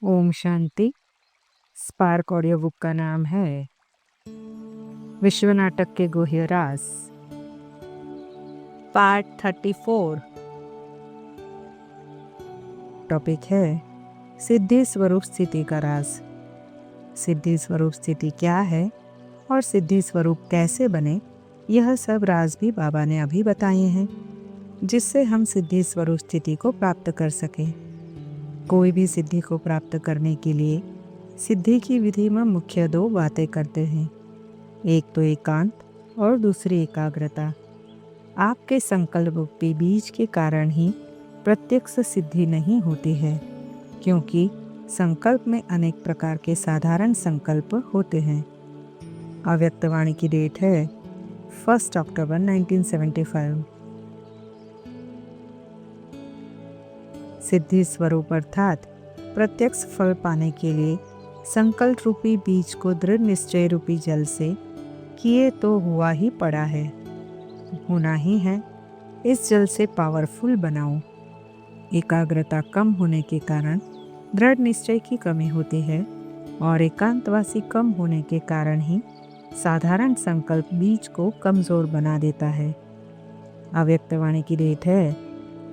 Om Shanti. Spark audio book का नाम है विश्व नाटक के गुह्य राज, पार्ट 34। टॉपिक है सिद्धि स्वरूप स्थिति का राज। सिद्धि स्वरूप स्थिति क्या है और सिद्धि स्वरूप कैसे बने, यह सब राज भी बाबा ने अभी बताए हैं, जिससे हम सिद्धि स्वरूप स्थिति को प्राप्त कर सकें। कोई भी सिद्धि को प्राप्त करने के लिए सिद्धि की विधि में मुख्य दो बातें करते हैं, एक तो एकांत और दूसरी एकाग्रता। आपके संकल्प के बीज के कारण ही प्रत्यक्ष सिद्धि नहीं होती है, क्योंकि संकल्प में अनेक प्रकार के साधारण संकल्प होते हैं। अव्यक्त वाणी की डेट है 1 अक्टूबर 1975। सिद्धि स्वरूप अर्थात प्रत्यक्ष फल पाने के लिए संकल्प रूपी बीज को दृढ़ निश्चय रूपी जल से किए तो हुआ ही पड़ा है, होना ही है। इस जल से पावरफुल बनाओ। एकाग्रता कम होने के कारण दृढ़ निश्चय की कमी होती है और एकांतवासी कम होने के कारण ही साधारण संकल्प बीज को कमजोर बना देता है। अव्यक्त वाणी की डेट है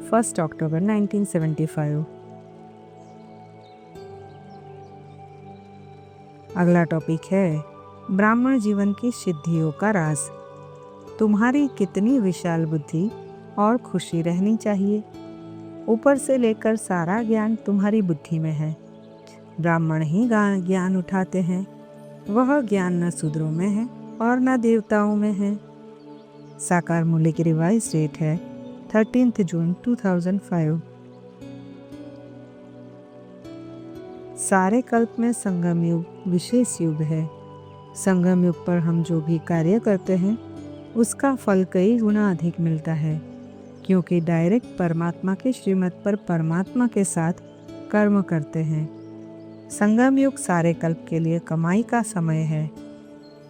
1 अक्टूबर 1975। अगला टॉपिक है ब्राह्मण जीवन की सिद्धियों का राज। तुम्हारी कितनी विशाल बुद्धि और खुशी रहनी चाहिए। ऊपर से लेकर सारा ज्ञान तुम्हारी बुद्धि में है। ब्राह्मण ही ज्ञान उठाते हैं। वह ज्ञान न शूद्रों में है और न देवताओं में है। साकार मूल्य की रिवाइज डेट है 13 जून 2005। सारे कल्प में संगम युग विशेष युग है। संगम युग पर हम जो भी कार्य करते हैं उसका फल कई गुना अधिक मिलता है, क्योंकि डायरेक्ट परमात्मा के श्रीमत पर परमात्मा के साथ कर्म करते हैं। संगम युग सारे कल्प के लिए कमाई का समय है,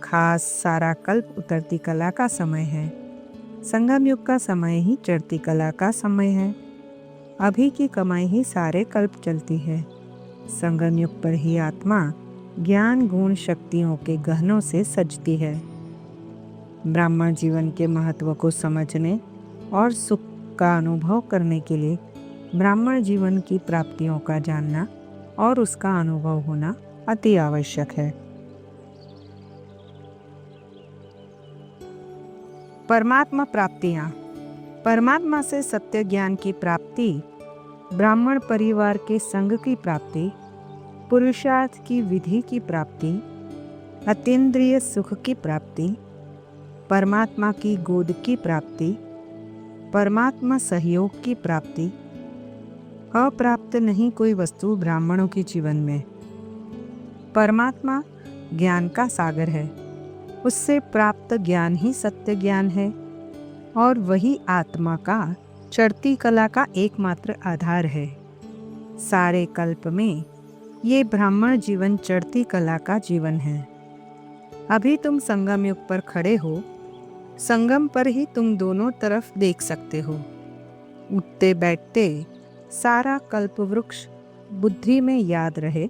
खास सारा कल्प उतरती कला का समय है। संगम युग का समय ही चढ़ती कला का समय है। अभी की कमाई ही सारे कल्प चलती है। संगम युग पर ही आत्मा ज्ञान गुण शक्तियों के गहनों से सजती है। ब्राह्मण जीवन के महत्व को समझने और सुख का अनुभव करने के लिए ब्राह्मण जीवन की प्राप्तियों का जानना और उसका अनुभव होना अति आवश्यक है। परमात्मा प्राप्तियाँ। परमात्मा से सत्य ज्ञान की प्राप्ति, ब्राह्मण परिवार के संग की प्राप्ति, पुरुषार्थ की विधि की प्राप्ति, अतीन्द्रिय सुख की प्राप्ति, परमात्मा की गोद की प्राप्ति, परमात्मा सहयोग की प्राप्ति। अप्राप्त नहीं कोई वस्तु ब्राह्मणों के जीवन में। परमात्मा ज्ञान का सागर है। उससे प्राप्त ज्ञान ही सत्य ज्ञान है और वही आत्मा का चढ़ती कला का एकमात्र आधार है। सारे कल्प में ये ब्राह्मण जीवन चढ़ती कला का जीवन है। अभी तुम संगम युग पर खड़े हो। संगम पर ही तुम दोनों तरफ देख सकते हो। उठते बैठते सारा कल्प वृक्ष बुद्धि में याद रहे,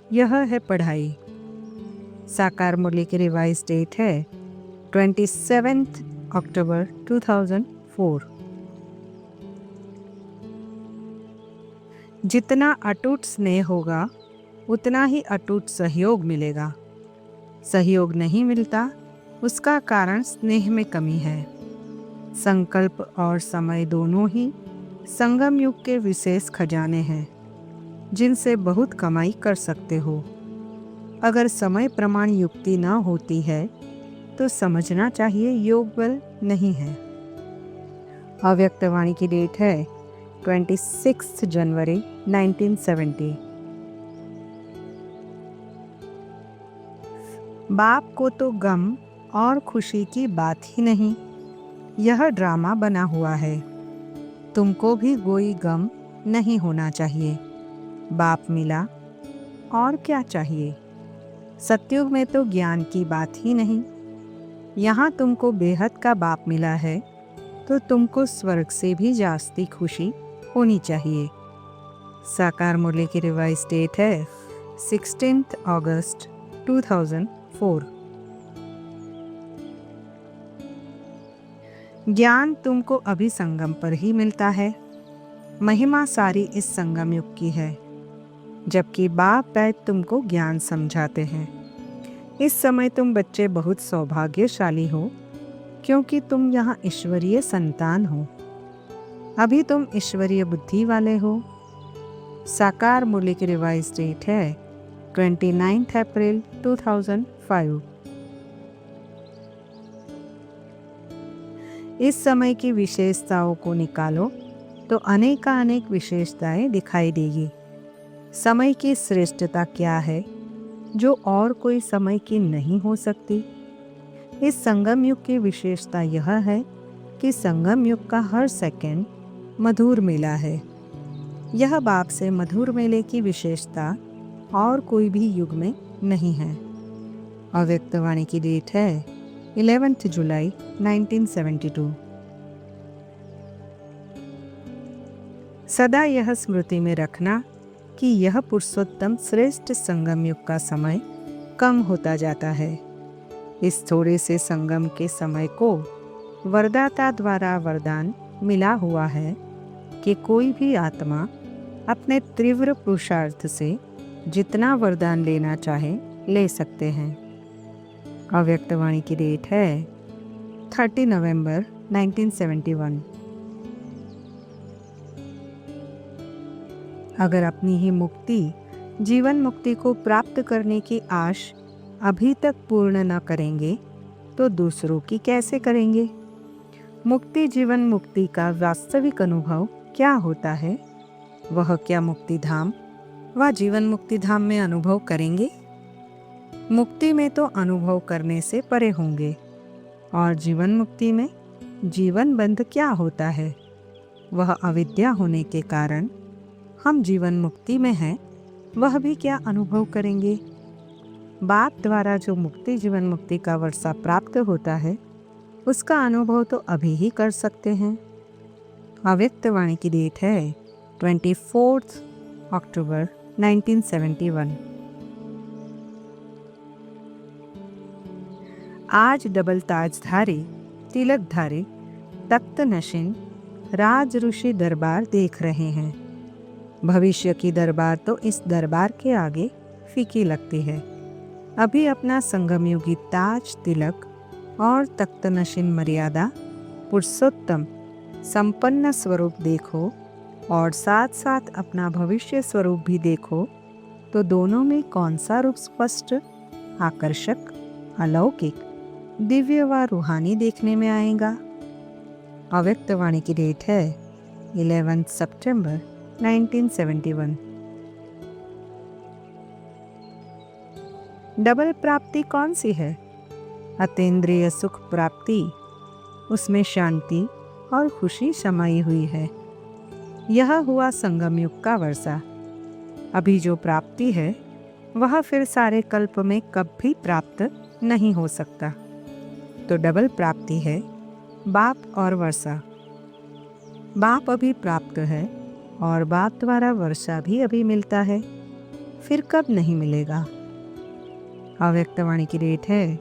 यह है पढ़ाई। साकार मूल्य की रिवाइज डेट है 27 अक्टूबर 2004। जितना अटूट स्नेह होगा उतना ही अटूट सहयोग मिलेगा। सहयोग नहीं मिलता, उसका कारण स्नेह में कमी है। संकल्प और समय दोनों ही संगम युग के विशेष खजाने हैं, जिनसे बहुत कमाई कर सकते हो। अगर समय प्रमाण युक्ति न होती है तो समझना चाहिए योग बल नहीं है। अव्यक्त वाणी की डेट है 26 जनवरी 1970। बाप को तो गम और खुशी की बात ही नहीं, यह ड्रामा बना हुआ है। तुमको भी कोई गम नहीं होना चाहिए। बाप मिला और क्या चाहिए। सतयुग में तो ज्ञान की बात ही नहीं। यहाँ तुमको बेहद का बाप मिला है तो तुमको स्वर्ग से भी जास्ती खुशी होनी चाहिए। साकार मूल्य की रिवाइज डेट है 16 अगस्त 2004। ज्ञान तुमको अभी संगम पर ही मिलता है। महिमा सारी इस संगम युग की है, जबकि बाप बैद तुमको ज्ञान समझाते हैं। इस समय तुम बच्चे बहुत सौभाग्यशाली हो, क्योंकि तुम यहाँ ईश्वरीय संतान हो। अभी तुम ईश्वरीय बुद्धि वाले हो। साकार मूल्य की रिवाइज डेट है 29 अप्रैल 2005। इस समय की विशेषताओं को निकालो तो अनेक विशेषताएं दिखाई देगी। समय की श्रेष्ठता क्या है जो और कोई समय की नहीं हो सकती? इस संगम युग की विशेषता यह है कि संगम युग का हर सेकंड मधुर मेला है। यह बाप से मधुर मेले की विशेषता और कोई भी युग में नहीं है। अव्यक्त वाणी की डेट है 11 जुलाई 1972। सदा यह स्मृति में रखना कि यह पुरुषोत्तम श्रेष्ठ संगम युग का समय कम होता जाता है। इस थोड़े से संगम के समय को वरदाता द्वारा वरदान मिला हुआ है कि कोई भी आत्मा अपने तीव्र पुरुषार्थ से जितना वरदान लेना चाहे ले सकते हैं। अव्यक्त वाणी की डेट है 30 नवंबर 1971। अगर अपनी ही मुक्ति, जीवन मुक्ति को प्राप्त करने की आश अभी तक पूर्ण न करेंगे तो दूसरों की कैसे करेंगे? मुक्ति जीवन मुक्ति का वास्तविक अनुभव क्या होता है? वह क्या मुक्ति धाम व जीवन मुक्ति धाम में अनुभव करेंगे? मुक्ति में तो अनुभव करने से परे होंगे, और जीवन मुक्ति में जीवन बंध क्या होता है? वह अविद्या होने के कारण हम जीवन मुक्ति में हैं, वह भी क्या अनुभव करेंगे? बाप द्वारा जो मुक्ति जीवन मुक्ति का वर्षा प्राप्त होता है, उसका अनुभव तो अभी ही कर सकते हैं। अव्यक्त वाणी की डेट है 24 अक्टूबर 1971। आज डबल ताजधारी, तिलकधारी, तख्त नशीन राज ऋषि दरबार देख रहे हैं। भविष्य की दरबार तो इस दरबार के आगे फीकी लगती है। अभी अपना संगमयुगी ताज, तिलक और तख्त नशीन मर्यादा पुरुषोत्तम संपन्न स्वरूप देखो, और साथ साथ अपना भविष्य स्वरूप भी देखो, तो दोनों में कौन सा रूप स्पष्ट, आकर्षक, अलौकिक, दिव्य व रूहानी देखने में आएगा? अव्यक्त वाणी की डेट है 11 सितंबर 1971। डबल प्राप्ति कौन सी है? अतीन्द्रिय सुख प्राप्ति। उसमें शांति और खुशी समाई हुई है। यह हुआ संगम युग का वर्षा। अभी जो प्राप्ति है वह फिर सारे कल्प में कभी प्राप्त नहीं हो सकता। तो डबल प्राप्ति है बाप और वर्षा। बाप अभी प्राप्त है और बाप द्वारा वर्षा भी अभी मिलता है, फिर कब नहीं मिलेगा? अव्यक्त वाणी की डेट है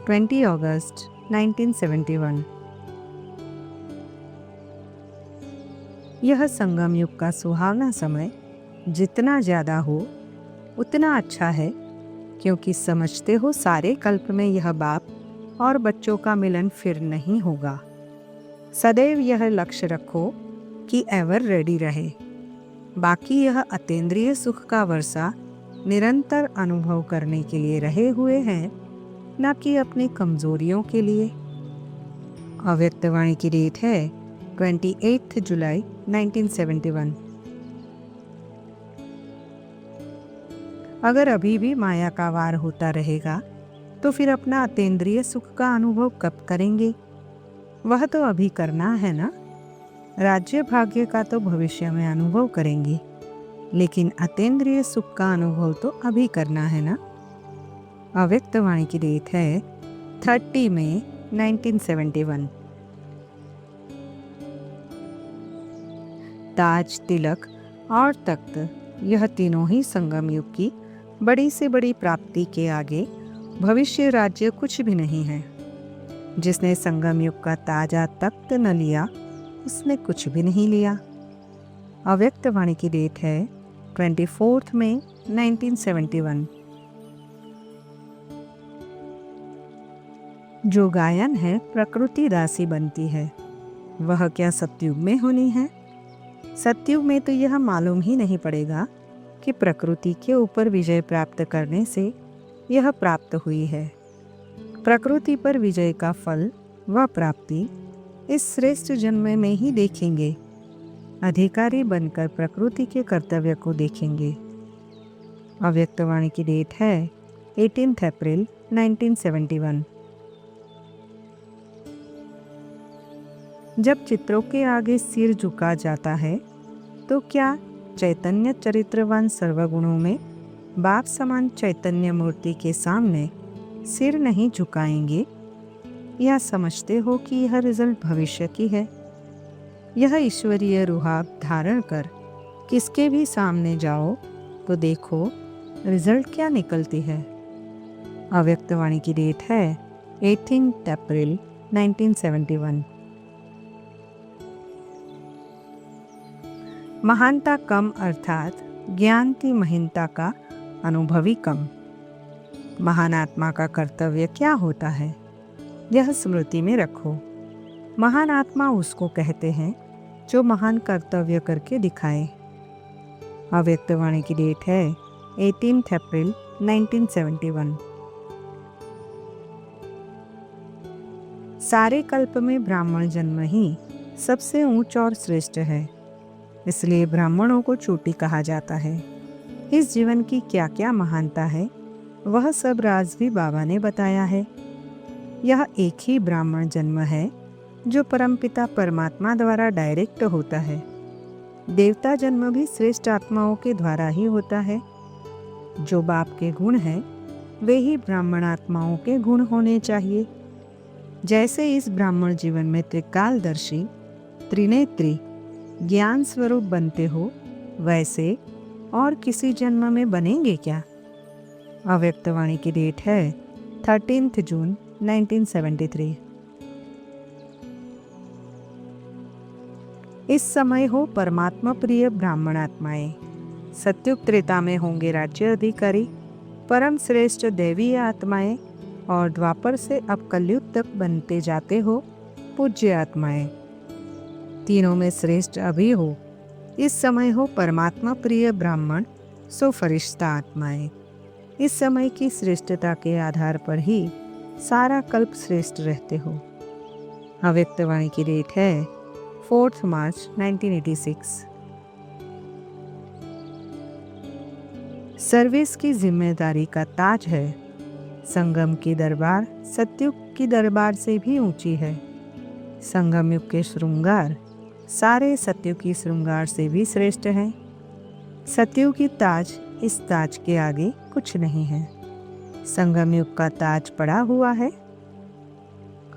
20 अगस्त 1971। यह संगम युग का सुहावना समय जितना ज़्यादा हो उतना अच्छा है, क्योंकि समझते हो सारे कल्प में यह बाप और बच्चों का मिलन फिर नहीं होगा। सदैव यह लक्ष्य रखो कि एवर रेडी रहे। बाकी यह अतीन्द्रिय सुख का वर्षा निरंतर अनुभव करने के लिए रहे हुए हैं, न कि अपनी कमजोरियों के लिए। अव्यक्त वाणी की डेट है 28 जुलाई 1971। अगर अभी भी माया का वार होता रहेगा तो फिर अपना अतीन्द्रिय सुख का अनुभव कब करेंगे? वह तो अभी करना है ना। राज्य भाग्य का तो भविष्य में अनुभव करेंगे, लेकिन अतीन्द्रिय सुख का अनुभव तो अभी करना है ना। अव्यक्त वाणी की डेट है 30 मई 1971। ताज, तिलक और तख्त, यह तीनों ही संगम युग की बड़ी से बड़ी प्राप्ति के आगे भविष्य राज्य कुछ भी नहीं है। जिसने संगम युग का ताजा तख्त न लिया, उसने कुछ भी नहीं लिया। अव्यक्त वाणी की डेट है 24 मई 1971। जो गायन है प्रकृति दासी बनती है, वह क्या सतयुग में होनी है? सतयुग में तो यह मालूम ही नहीं पड़ेगा कि प्रकृति के ऊपर विजय प्राप्त करने से यह प्राप्त हुई है। प्रकृति पर विजय का फल व प्राप्ति इस श्रेष्ठ जन्म में ही देखेंगे। अधिकारी बनकर प्रकृति के कर्तव्य को देखेंगे। अव्यक्त वाणी की डेट है 18 अप्रैल 1971। जब चित्रों के आगे सिर झुका जाता है, तो क्या चैतन्य चरित्रवान सर्वगुणों में बाप समान चैतन्य मूर्ति के सामने सिर नहीं झुकाएंगे? या समझते हो कि यह रिजल्ट भविष्य की है? यह ईश्वरीय रुहाब धारण कर किसके भी सामने जाओ तो देखो रिजल्ट क्या निकलती है। अव्यक्त वाणी की डेट है 18 अप्रैल 1971। महानता कम अर्थात ज्ञान की महीनता का अनुभवी कम। महान आत्मा का कर्तव्य क्या होता है, यह स्मृति में रखो। महान आत्मा उसको कहते हैं जो महान कर्तव्य करके दिखाए। अव्यक्त वाणी की डेट है 18 अप्रैल 1971। सारे कल्प में ब्राह्मण जन्म ही सबसे ऊंच और श्रेष्ठ है, इसलिए ब्राह्मणों को चोटी कहा जाता है। इस जीवन की क्या क्या महानता है, वह सब राज भी बाबा ने बताया है। यह एक ही ब्राह्मण जन्म है जो परमपिता परमात्मा द्वारा डायरेक्ट होता है। देवता जन्म भी श्रेष्ठ आत्माओं के द्वारा ही होता है। जो बाप के गुण हैं, वे ही ब्राह्मण आत्माओं के गुण होने चाहिए। जैसे इस ब्राह्मण जीवन में त्रिकालदर्शी त्रिनेत्री ज्ञान स्वरूप बनते हो, वैसे और किसी जन्म में बनेंगे क्या? अव्यक्त वाणी की डेट है 13 जून 1973। इस समय हो परमात्मा प्रिय ब्राह्मण आत्माएं। सत्युग त्रेता में होंगे राज्य अधिकारी, परम श्रेष्ठ दैवीय आत्माएं, और द्वापर से अब कलयुग तक बनते जाते हो पूज्य आत्माएं। तीनों में श्रेष्ठ अभी हो। इस समय हो परमात्मा प्रिय ब्राह्मण सो फरिश्ता आत्माएं। इस समय की श्रेष्ठता के आधार पर ही सारा कल्प श्रेष्ठ रहते हो। अव्यक्त वाणी की डेट है 4 मार्च 1986। सर्विस की जिम्मेदारी का ताज है। संगम की दरबार सतयुग की दरबार से भी ऊंची है। संगम युग के श्रृंगार सारे सतयुग की श्रृंगार से भी श्रेष्ठ हैं। सतयुग की ताज इस ताज के आगे कुछ नहीं है। संगम युग का ताज पड़ा हुआ है।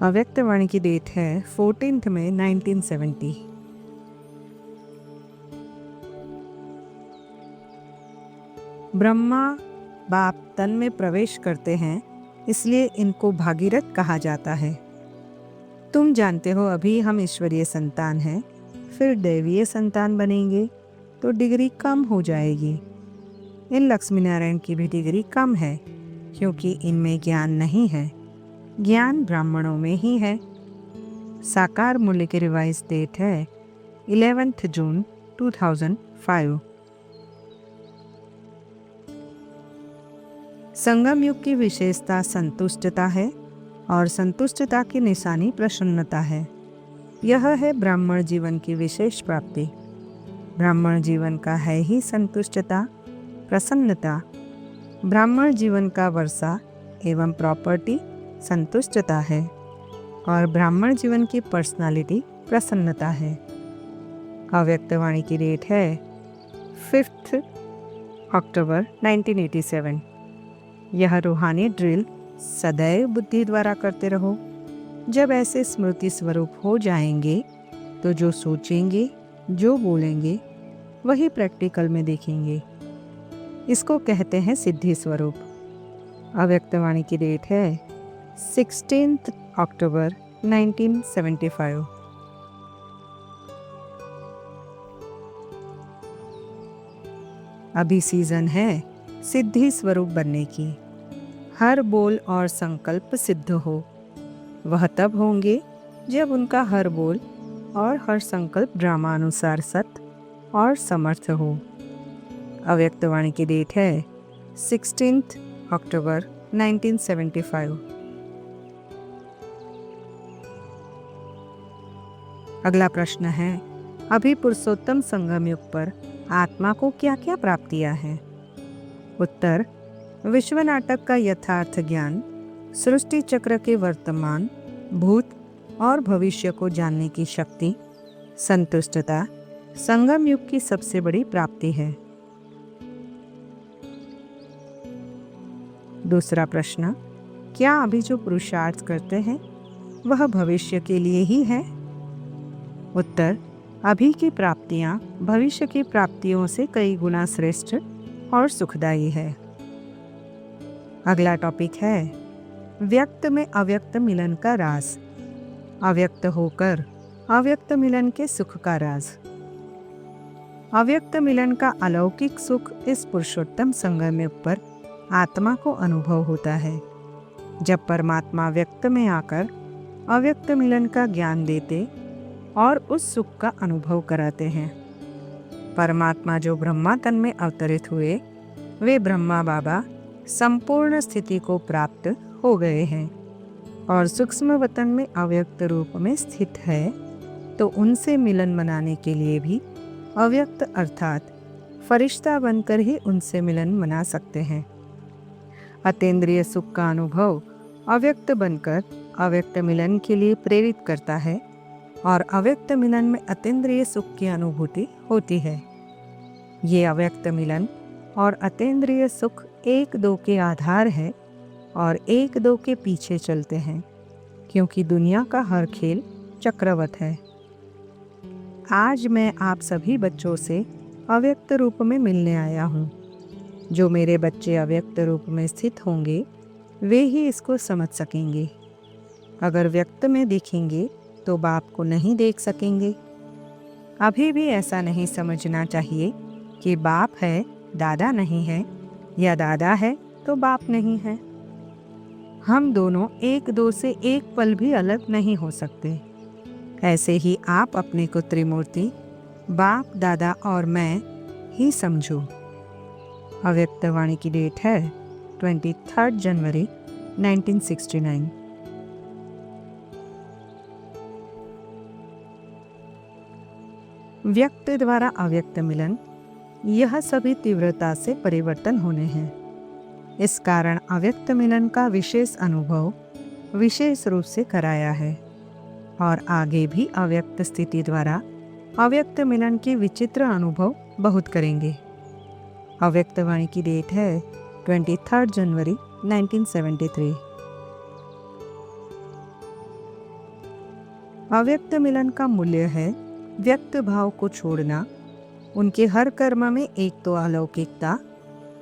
अव्यक्त वाणी की डेट है 14 मई 1970। ब्रह्मा बाप तन में प्रवेश करते हैं, इसलिए इनको भागीरथ कहा जाता है। तुम जानते हो अभी हम ईश्वरीय संतान हैं, फिर दैवीय संतान बनेंगे तो डिग्री कम हो जाएगी। इन लक्ष्मी नारायण की भी डिग्री कम है, क्योंकि इनमें ज्ञान नहीं है। ज्ञान ब्राह्मणों में ही है। साकार मूल्य की रिवाइज डेट है 11 जून 2005। संगम युग की विशेषता संतुष्टता है, और संतुष्टता की निशानी प्रसन्नता है। यह है ब्राह्मण जीवन की विशेष प्राप्ति। ब्राह्मण जीवन का है ही संतुष्टता, प्रसन्नता। ब्राह्मण जीवन का वर्षा एवं प्रॉपर्टी संतुष्टता है, और ब्राह्मण जीवन की पर्सनालिटी प्रसन्नता है। अव्यक्त वाणी की डेट है 5 अक्टूबर 1987। यह रूहानी ड्रिल सदैव बुद्धि द्वारा करते रहो। जब ऐसे स्मृति स्वरूप हो जाएंगे तो जो सोचेंगे, जो बोलेंगे, वही प्रैक्टिकल में देखेंगे। इसको कहते हैं सिद्धि स्वरूप। अव्यक्तवाणी की डेट है 16 अक्टूबर 1975। अभी सीजन है सिद्धि स्वरूप बनने की। हर बोल और संकल्प सिद्ध हो। वह तब होंगे जब उनका हर बोल और हर संकल्प ड्रामानुसार सत्य और समर्थ हो। अव्यक्तवाणी की डेट है 16 अक्टूबर 1975। अगला प्रश्न है, अभी पुरुषोत्तम संगम युग पर आत्मा को क्या क्या प्राप्तियां हैं? उत्तर, विश्व नाटक का यथार्थ ज्ञान, सृष्टि चक्र के वर्तमान, भूत और भविष्य को जानने की शक्ति, संतुष्टता संगम युग की सबसे बड़ी प्राप्ति है। दूसरा प्रश्न, क्या अभी जो पुरुषार्थ करते हैं वह भविष्य के लिए ही है? उत्तर, अभी की प्राप्तियां भविष्य की प्राप्तियों से कई गुना श्रेष्ठ और सुखदायी है। अगला टॉपिक है व्यक्त में अव्यक्त मिलन का राज। अव्यक्त होकर अव्यक्त मिलन के सुख का राज। अव्यक्त मिलन का अलौकिक सुख इस पुरुषोत्तम संगम युग पर आत्मा को अनुभव होता है, जब परमात्मा व्यक्त में आकर अव्यक्त मिलन का ज्ञान देते और उस सुख का अनुभव कराते हैं। परमात्मा जो ब्रह्मा तन में अवतरित हुए, वे ब्रह्मा बाबा संपूर्ण स्थिति को प्राप्त हो गए हैं और सूक्ष्म वतन में अव्यक्त रूप में स्थित है, तो उनसे मिलन मनाने के लिए भी अव्यक्त अर्थात फरिश्ता बनकर ही उनसे मिलन मना सकते हैं। अतीन्द्रिय सुख का अनुभव अव्यक्त बनकर अव्यक्त मिलन के लिए प्रेरित करता है और अव्यक्त मिलन में अतीन्द्रिय सुख की अनुभूति होती है। ये अव्यक्त मिलन और अतीन्द्रिय सुख एक दो के आधार है और एक दो के पीछे चलते हैं, क्योंकि दुनिया का हर खेल चक्रवत है। आज मैं आप सभी बच्चों से अव्यक्त रूप में मिलने आया हूँ। जो मेरे बच्चे अव्यक्त रूप में स्थित होंगे, वे ही इसको समझ सकेंगे। अगर व्यक्त में देखेंगे तो बाप को नहीं देख सकेंगे। अभी भी ऐसा नहीं समझना चाहिए कि बाप है, दादा नहीं है, या दादा है तो बाप नहीं है। हम दोनों एक दो से एक पल भी अलग नहीं हो सकते। ऐसे ही आप अपने को त्रिमूर्ति बाप, दादा और मैं ही समझो। अव्यक्तवाणी की डेट है 23 जनवरी 1969। व्यक्त द्वारा अव्यक्त मिलन, यह सभी तीव्रता से परिवर्तन होने हैं। इस कारण अव्यक्त मिलन का विशेष अनुभव विशेष रूप से कराया है और आगे भी अव्यक्त स्थिति द्वारा अव्यक्त मिलन के विचित्र अनुभव बहुत करेंगे। अव्यक्तवाणी की डेट है 23 जनवरी 1973। अव्यक्त मिलन का मूल्य है व्यक्त भाव को छोड़ना। उनके हर कर्म में एक तो अलौकिकता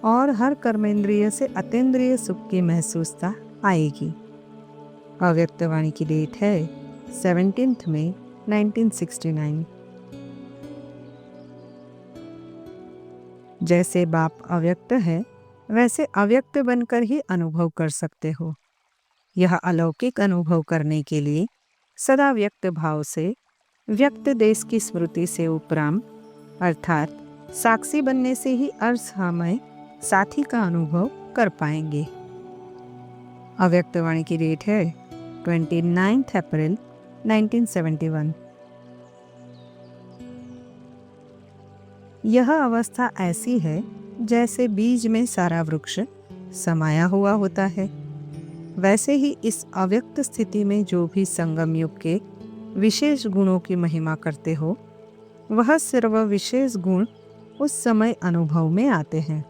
और हर कर्मेंद्रिय से अतीन्द्रिय सुख की महसूसता आएगी। अव्यक्तवाणी की डेट है 17 मई 1969। जैसे बाप अव्यक्त है, वैसे अव्यक्त बनकर ही अनुभव कर सकते हो। यह अलौकिक अनुभव करने के लिए सदा व्यक्त भाव से, व्यक्त देश की स्मृति से उपराम अर्थात साक्षी बनने से ही अर्धमय साथी का अनुभव कर पाएंगे। अव्यक्तवाणी की डेट है 29 अप्रैल 1971। यह अवस्था ऐसी है जैसे बीज में सारा वृक्ष समाया हुआ होता है। वैसे ही इस अव्यक्त स्थिति में जो भी संगम युग के विशेष गुणों की महिमा करते हो, वह सर्व विशेष गुण उस समय अनुभव में आते हैं।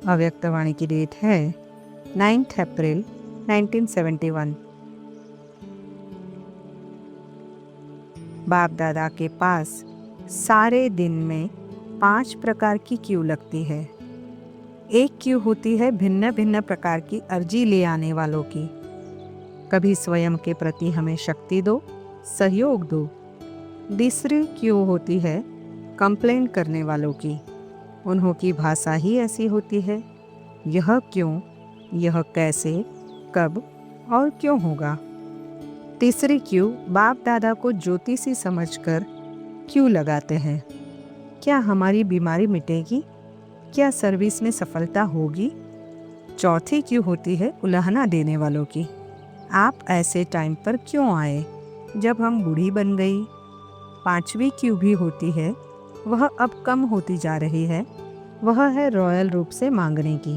अव्यक्तवाणी की डेट है 9 अप्रैल 1971। बाप दादा के पास सारे दिन में 5 प्रकार की क्यू लगती है। एक क्यू होती है भिन्न भिन्न प्रकार की अर्जी ले आने वालों की। कभी स्वयं के प्रति हमें शक्ति दो, सहयोग दो। दूसरी क्यू होती है कंप्लेंट करने वालों की। उन्हों की भाषा ही ऐसी होती है, यह क्यों, यह कैसे, कब और क्यों होगा। तीसरी क्यू बाप दादा को ज्योतिषी समझकर क्यू लगाते हैं। क्या हमारी बीमारी मिटेगी? क्या सर्विस में सफलता होगी? चौथी क्यू होती है उलाहना देने वालों की। आप ऐसे टाइम पर क्यों आए जब हम बूढ़ी बन गई? पांचवी क्यू भी होती है, वह अब कम होती जा रही है। वह है रॉयल रूप से मांगने की।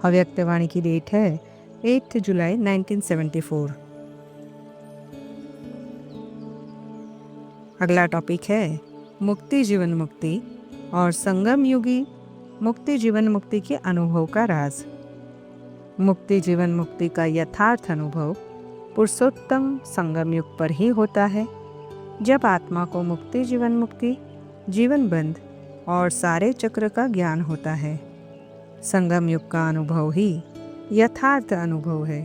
अव्यक्तवाणी की डेट है 8 जुलाई 1974। अगला टॉपिक है मुक्ति जीवन मुक्ति और संगम युगी मुक्ति जीवन मुक्ति के अनुभव का राज। मुक्ति जीवन मुक्ति का यथार्थ अनुभव पुरुषोत्तम संगम युग पर ही होता है, जब आत्मा को मुक्ति जीवन मुक्ति, जीवन बंध और सारे चक्र का ज्ञान होता है। संगम युग का अनुभव ही यथार्थ अनुभव है,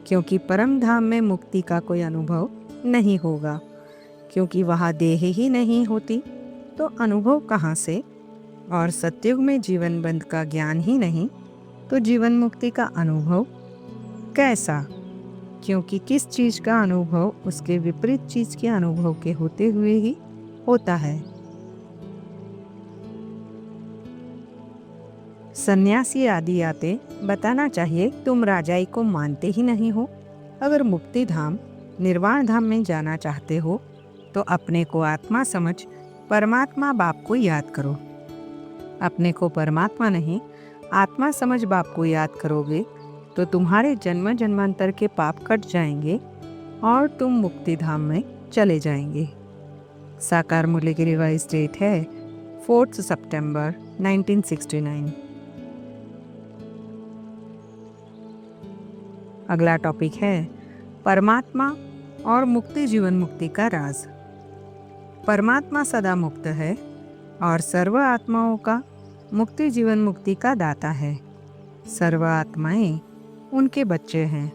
क्योंकि परम धाम में मुक्ति का कोई अनुभव नहीं होगा, क्योंकि वहाँ देह ही नहीं होती तो अनुभव कहाँ से। और सतयुग में जीवन बंध का ज्ञान ही नहीं तो जीवन मुक्ति का अनुभव कैसा? क्योंकि किस चीज का अनुभव उसके विपरीत चीज के अनुभव के होते हुए ही होता है। सन्यासी आदि आते बताना चाहिए तुम राजाई को मानते ही नहीं हो। अगर मुक्ति धाम निर्वाण धाम में जाना चाहते हो तो अपने को आत्मा समझ परमात्मा बाप को याद करो। अपने को परमात्मा नहीं आत्मा समझ बाप को याद करोगे तो तुम्हारे जन्म जन्मांतर के पाप कट जाएंगे और तुम मुक्ति धाम में चले जाएंगे। साकार मूल्य की रिवाइज डेट है 4 सितंबर 1969। अगला टॉपिक है परमात्मा और मुक्ति जीवन मुक्ति का राज। परमात्मा सदा मुक्त है और सर्व आत्माओं का मुक्ति जीवन मुक्ति का दाता है। सर्व आत्माएं उनके बच्चे हैं,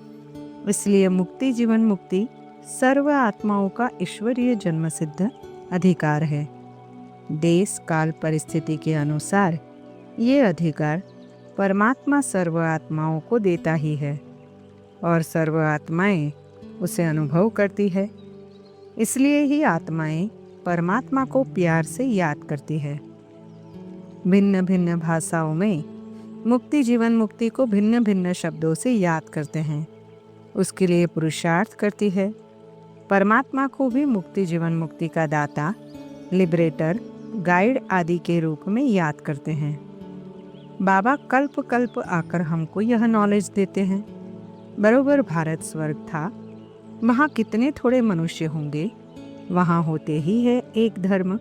इसलिए मुक्ति जीवन मुक्ति सर्व आत्माओं का ईश्वरीय जन्म सिद्ध अधिकार है। देश काल परिस्थिति के अनुसार ये अधिकार परमात्मा सर्व आत्माओं को देता ही है और सर्व आत्माएं उसे अनुभव करती है। इसलिए ही आत्माएं परमात्मा को प्यार से याद करती है। भिन्न भिन्न भाषाओं में मुक्ति जीवन मुक्ति को भिन्न भिन्न शब्दों से याद करते हैं, उसके लिए पुरुषार्थ करती है। परमात्मा को भी मुक्ति जीवन मुक्ति का दाता, लिबरेटर, गाइड आदि के रूप में याद करते हैं। बाबा कल्प कल्प आकर हमको यह नॉलेज देते हैं। बरोबर भारत स्वर्ग था, वहाँ कितने थोड़े मनुष्य होंगे, वहाँ होते ही है एक धर्म,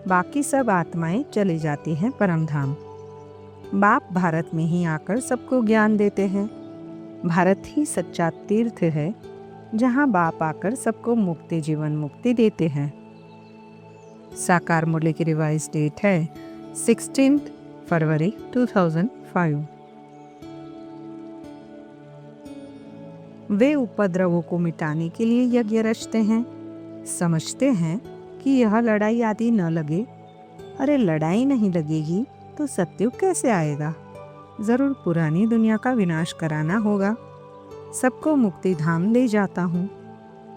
बाकी सब आत्माएं चली जाती हैं परम धाम। बाप भारत में ही आकर सबको ज्ञान देते हैं। भारत ही सच्चा तीर्थ है जहाँ बाप आकर सबको मुक्ति जीवन मुक्ति देते हैं। साकार मूल्य की रिवाइज डेट है 16 फरवरी 2005। वे उपद्रवों को मिटाने के लिए यज्ञ रचते हैं। समझते हैं कि यह लड़ाई आदि न लगे। अरे लड़ाई नहीं लगेगी तो सत्युग कैसे आएगा? जरूर पुरानी दुनिया का विनाश कराना होगा। सबको मुक्ति धाम ले जाता हूँ,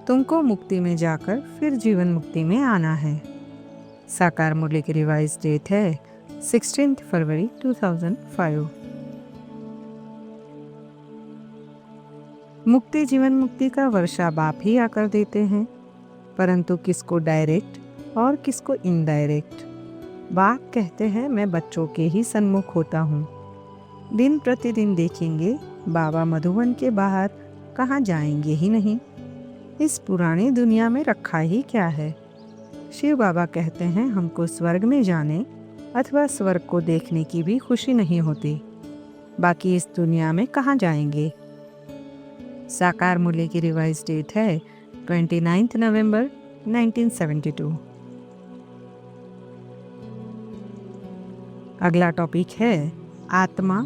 तुमको मुक्ति में जाकर फिर जीवन मुक्ति में आना है। साकार मूल्य की रिवाइज डेट है 16 फरवरी 2005। मुक्ति जीवन मुक्ति का वर्षा बाप ही आकर देते हैं, परंतु किसको डायरेक्ट और किसको इनडायरेक्ट। बाप कहते हैं मैं बच्चों के ही सन्मुख होता हूँ। दिन प्रतिदिन देखेंगे बाबा मधुबन के बाहर कहाँ जाएंगे ही नहीं। इस पुरानी दुनिया में रखा ही क्या है। शिव बाबा कहते हैं हमको स्वर्ग में जाने अथवा स्वर्ग को देखने की भी खुशी नहीं होती, बाकी इस दुनिया में कहाँ जाएंगे। साकार मूल्य की रिवाइज डेट है 29 नवंबर 1972। अगला टॉपिक है आत्मा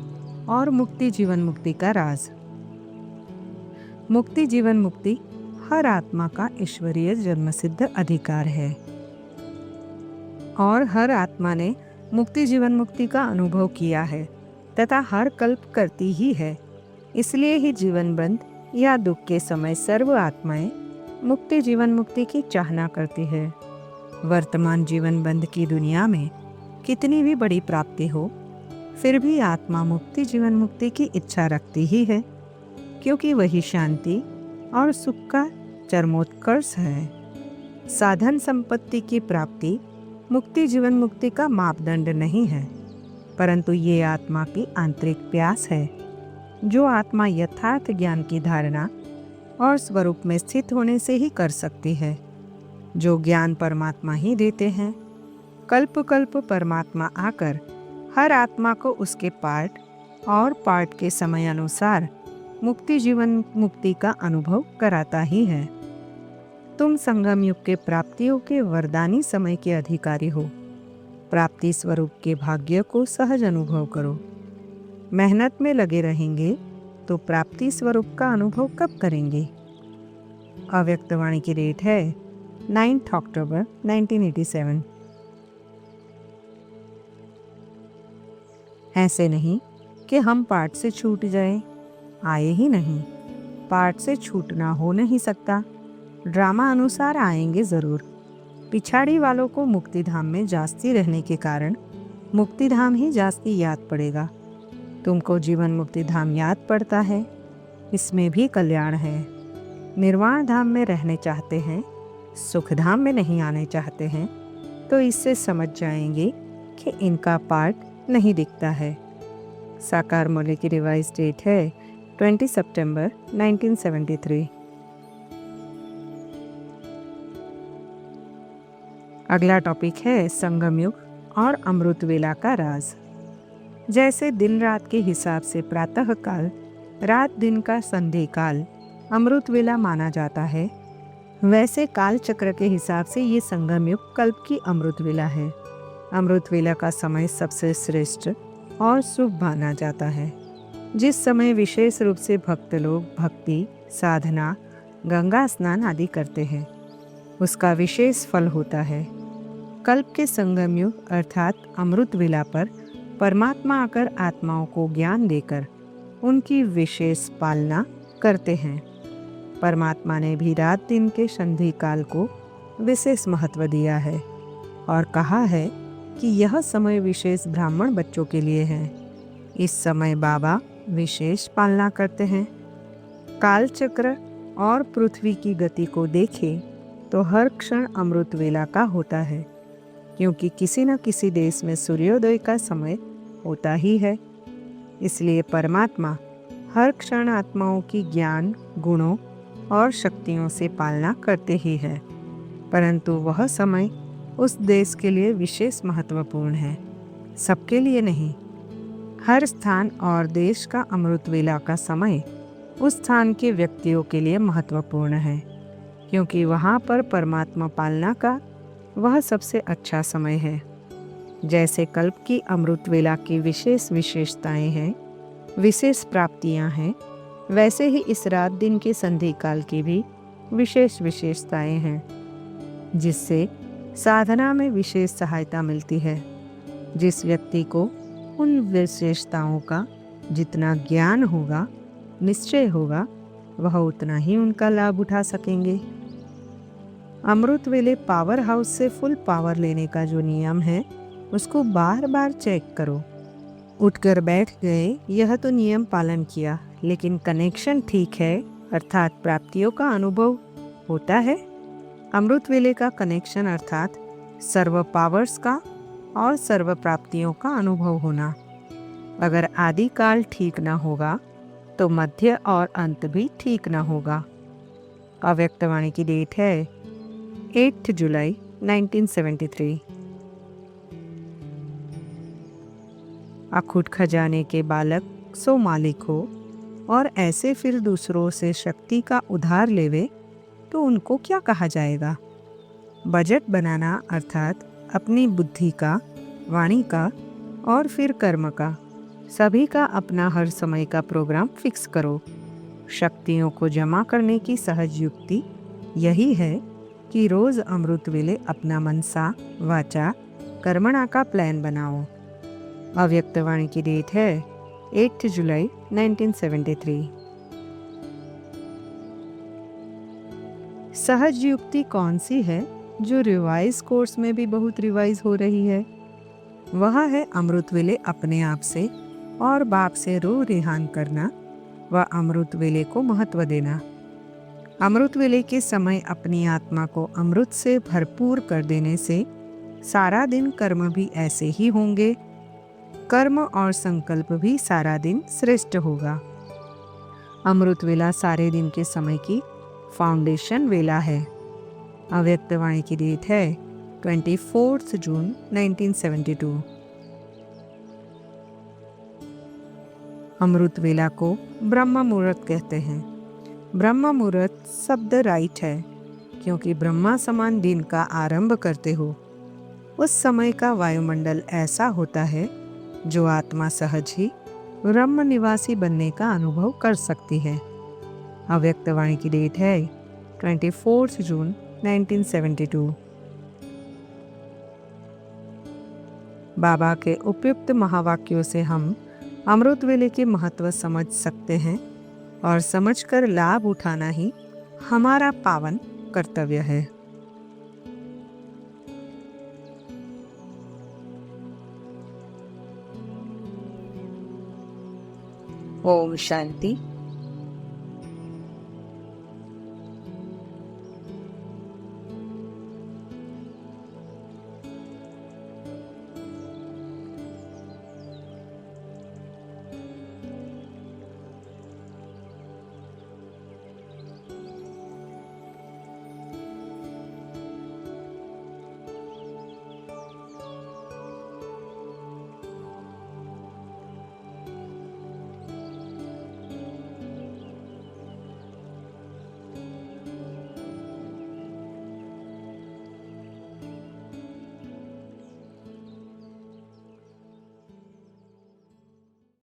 और मुक्ति जीवन मुक्ति का राज। मुक्ति जीवन मुक्ति हर आत्मा का ईश्वरीय जन्मसिद्ध अधिकार है और हर आत्मा ने मुक्ति जीवन मुक्ति का अनुभव किया है तथा हर कल्प करती ही है। इसलिए ही जीवन बंध या दुख के समय सर्व आत्माएं मुक्ति जीवन मुक्ति की चाहना करती है। वर्तमान जीवन बंध की दुनिया में कितनी भी बड़ी प्राप्ति हो, फिर भी आत्मा मुक्ति जीवन मुक्ति की इच्छा रखती ही है, क्योंकि वही शांति और सुख का चरमोत्कर्ष है। साधन संपत्ति की प्राप्ति मुक्ति जीवन मुक्ति का मापदंड नहीं है, परंतु ये आत्मा की आंतरिक प्यास है, जो आत्मा यथार्थ ज्ञान की धारणा और स्वरूप में स्थित होने से ही कर सकती है, जो ज्ञान परमात्मा ही देते हैं। कल्प कल्प परमात्मा आकर हर आत्मा को उसके पार्ट और पार्ट के समय अनुसार मुक्ति जीवन मुक्ति का अनुभव कराता ही है। तुम संगम युग के प्राप्तियों के वरदानी समय के अधिकारी हो। प्राप्ति स्वरूप के भाग्य को सहज अनुभव करो। मेहनत में लगे रहेंगे तो प्राप्ति स्वरूप का अनुभव कब करेंगे? अव्यक्तवाणी की डेट है 9 अक्टूबर 1987। ऐसे नहीं कि हम पाठ से छूट जाए, आए ही नहीं। पाठ से छूटना हो नहीं सकता, ड्रामा अनुसार आएंगे ज़रूर। पिछाड़ी वालों को मुक्तिधाम में जास्ती रहने के कारण मुक्तिधाम ही जास्ती याद पड़ेगा। तुमको जीवन मुक्तिधाम याद पड़ता है, इसमें भी कल्याण है। निर्वाण धाम में रहने चाहते हैं, सुखधाम में नहीं आने चाहते हैं, तो इससे समझ जाएंगे कि इनका पार्ट नहीं दिखता है। साकार मौल्य की रिवाइज डेट है 20 सितंबर 1973। अगला टॉपिक है संगम युग और अमृत वेला का राज। जैसे दिन रात के हिसाब से प्रातः काल, रात दिन का संधि काल अमृत वेला माना जाता है, वैसे काल चक्र के हिसाब से ये संगम युग कल्प की अमृत वेला है। अमृत वेला का समय सबसे श्रेष्ठ और शुभ माना जाता है, जिस समय विशेष रूप से भक्त लोग भक्ति, साधना, गंगा स्नान आदि करते हैं, उसका विशेष फल होता है। कल्प के संगम युग अर्थात अमृत वेला पर परमात्मा आकर आत्माओं को ज्ञान देकर उनकी विशेष पालना करते हैं। परमात्मा ने भी रात दिन के संधि काल को विशेष महत्व दिया है और कहा है कि यह समय विशेष ब्राह्मण बच्चों के लिए है। इस समय बाबा विशेष पालना करते हैं। काल चक्र और पृथ्वी की गति को देखें तो हर क्षण अमृत वेला का होता है, क्योंकि किसी न किसी देश में सूर्योदय का समय होता ही है। इसलिए परमात्मा हर क्षण आत्माओं की ज्ञान, गुणों और शक्तियों से पालना करते ही है, परंतु वह समय उस देश के लिए विशेष महत्वपूर्ण है, सबके लिए नहीं। हर स्थान और देश का अमृत वेला का समय उस स्थान के व्यक्तियों के लिए महत्वपूर्ण है, क्योंकि वहाँ पर परमात्मा पालना का वह सबसे अच्छा समय है। जैसे कल्प की अमृत वेला की विशेष विशेषताएं हैं, विशेष प्राप्तियां हैं, वैसे ही इस रात दिन के संधि काल की भी विशेष विशेषताएं हैं, जिससे साधना में विशेष सहायता मिलती है। जिस व्यक्ति को उन विशेषताओं का जितना ज्ञान होगा, निश्चय होगा, वह उतना ही उनका लाभ उठा सकेंगे। अमृत वेले पावर हाउस से फुल पावर लेने का जो नियम है, उसको बार बार चेक करो। उठकर बैठ गए, यह तो नियम पालन किया, लेकिन कनेक्शन ठीक है, अर्थात प्राप्तियों का अनुभव होता है। अमृत वेले का कनेक्शन अर्थात सर्व पावर्स का और सर्व प्राप्तियों का अनुभव होना। अगर आदि काल ठीक ना होगा तो मध्य और अंत भी ठीक ना होगा। अव्यक्तवाणी की डेट है 8 जुलाई 1973। अखुट खजाने के बालक सो मालिक हो और ऐसे फिर दूसरों से शक्ति का उधार लेवे तो उनको क्या कहा जाएगा? बजट बनाना अर्थात अपनी बुद्धि का, वाणी का और फिर कर्म का। सभी का अपना हर समय का प्रोग्राम फिक्स करो। शक्तियों को जमा करने की सहज युक्ति यही है कि रोज अमृत वेले अपना मनसा वाचा कर्मणा का प्लान बनाओ। अव्यक्तवाणी की डेट है 8 जुलाई 1973। सहज युक्ति कौन सी है जो रिवाइज कोर्स में भी बहुत रिवाइज हो रही है? वह है अमृत वेले अपने आप से और बाप से रो रेहान करना व अमृत वेले को महत्व देना। अमृत वेले के समय अपनी आत्मा को अमृत से भरपूर कर देने से सारा दिन कर्म भी ऐसे ही होंगे। कर्म और संकल्प भी सारा दिन श्रेष्ठ होगा। अमृत वेला सारे दिन के समय की फाउंडेशन वेला है। अव्यक्तवाणी की डेट है 24 जून 1972। अमृत वेला को ब्रह्म मुहूर्त कहते हैं। ब्रह्म मुहूर्त शब्द राइट है क्योंकि ब्रह्मा समान दिन का आरंभ करते हो। उस समय का वायुमंडल ऐसा होता है जो आत्मा सहज ही ब्रह्म निवासी बनने का अनुभव कर सकती है। अव्यक्तवाणी की डेट है 24 जून 1972। बाबा के उपयुक्त महावाक्यों से हम अमृत वेले के महत्व समझ सकते हैं और समझकर लाभ उठाना ही हमारा पावन कर्तव्य है। ओम शांति।